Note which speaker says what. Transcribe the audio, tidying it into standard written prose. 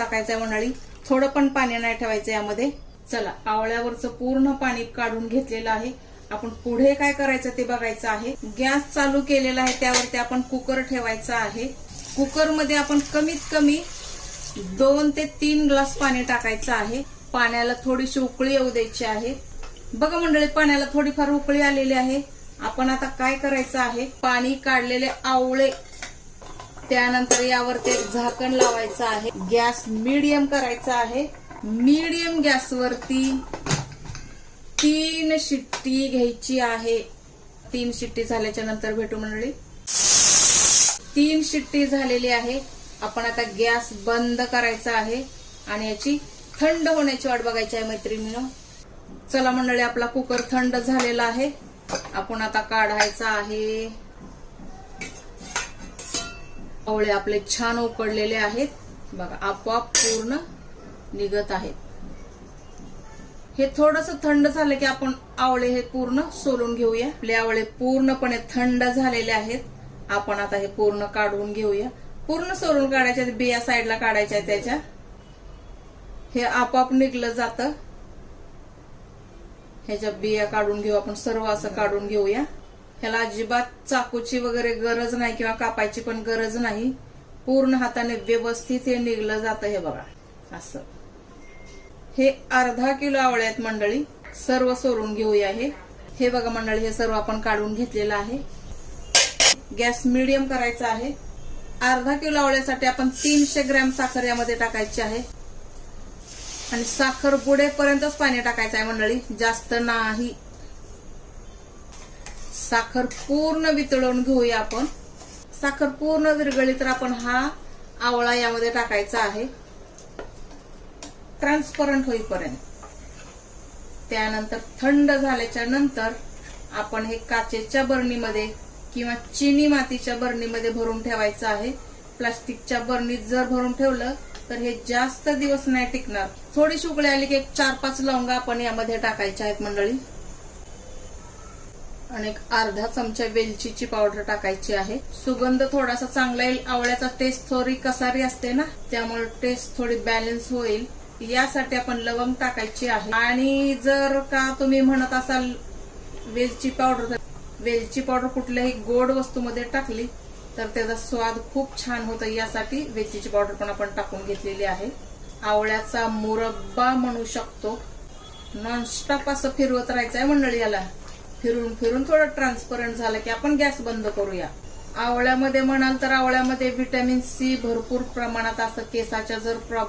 Speaker 1: टाकायचंय मंडळी, थोडं पण पाणी नाही ठेवायचं यामध्ये। चला, आवळ्यावरचं पूर्ण पाणी काढून घेतलेलं आहे। आपण पुढे काय करायचं ते बघायचं आहे। गॅस चालू केलेला आहे, त्यावरती आपण कुकर ठेवायचा आहे। कुकरमध्ये आपण कमीत कमी 2 ते 3 ग्लास पाणी टाकायचं आहे। पाण्याला थोडीशी उकळी येऊ द्यायची आहे। बघा मंडळी, पाण्याला थोडीफार उकळी आलेली आहे। आपण आता काय करायचं आहे, पाणी काढलेले आवळे, त्यानंतर यावरती एक झाकण लावायचं आहे। गॅस मीडियम करायचा आहे। मीडियम गॅसवरती 3 शिट्टी घ्यायची आहे। 3 शिट्टी झाल्याच्या नंतर भेटू मंडळी। 3 शिट्टी झालेली आहे। आपण आता गॅस बंद करायचा आहे आणि याची थंड होण्याची वाट बघायची आहे मैत्रिणींनो। चला मंडळी, आपला कुकर थंड झालेला आहे। आपण आता काढायचा आहे। आवळे आपले छान उकडलेले आहेत बघा, आपोआप पूर्ण निघत आहेत। हे थोडस थंड झालं की आपण आवळे हे पूर्ण सोलून घेऊया। आपले आवळे पूर्णपणे थंड झालेले आहेत। आपण आता हे पूर्ण काढून घेऊया। पूर्ण सोलून काढायचे, बिया साईडला काढायच्या त्याच्या। हे आपोआप निघलं जातं। ह्याच्या बिया काढून घेऊ आपण, सर्व असं काढून घेऊया। ह्याला अजिबात चाकूची वगैरे गरज नाही किंवा कापायची पण गरज नाही। पूर्ण हाताने व्यवस्थित हे निघलं जातं। हे बघा असं। हे अर्धा किलो आवळे आहेत मंडळी, सर्व सोलून घेऊया। हे बघा मंडळी, हे सर्व आपण काढून घेतलेलं आहे। गॅस मीडियम करायचा आहे। अर्धा किलो आवळ्यासाठी आपण 300 ग्रॅम साखर यामध्ये टाकायची आहे आणि साखर बुडेपर्यंतच पाणी टाकायचं आहे मंडळी, जास्त नाही। साखर पूर्ण वितळून घेऊया आपण। साखर पूर्ण विरघळली तर आपण हा आवळा यामध्ये टाकायचा आहे, ट्रान्सपरंट होईपर्यंत। त्यानंतर थंड झाल्याच्या नंतर आपण हे काचेच्या बरणीमध्ये किंवा चिनी मातीच्या बरणीमध्ये भरून ठेवायचं आहे। प्लास्टिकच्या बरणीत जर भरून ठेवलं तर हे जास्त दिवस नाही टिकणार। थोडीशी उकळी आली की 4-5 लवंगा आपण यामध्ये टाकायच्या आहेत मंडळी आणि अर्धा चमचा वेलचीची पावडर टाकायची आहे। सुगंध थोडासा चांगला येईल। आवळ्याचा टेस्ट थोडी कसारी असते ना, त्यामुळे टेस्ट थोडी बॅलन्स होईल यासाठी आपण लवंग टाकायची आहे। आणि जर का तुम्ही म्हणत असाल वेलची पावडर, वेलची पावडर कुठल्याही गोड वस्तूमध्ये टाकली तर त्याचा स्वाद खूप छान होतो, यासाठी वेलचीची पावडर पण आपण टाकून घेतलेली आहे। आवळ्याचा मुरब्बा म्हणू शकतो। नॉनस्टॉप असं फिरवत राहायचं आहे मंडळी याला। फिरून फिरून थोडं ट्रान्सपरंट झालं की आपण गॅस बंद करूया। आवळ्यामध्ये म्हणाल तर आवळ्यामध्ये व्हिटॅमिन सी भरपूर प्रमाणात असतं। केसाच्या जर प्रॉब्लेम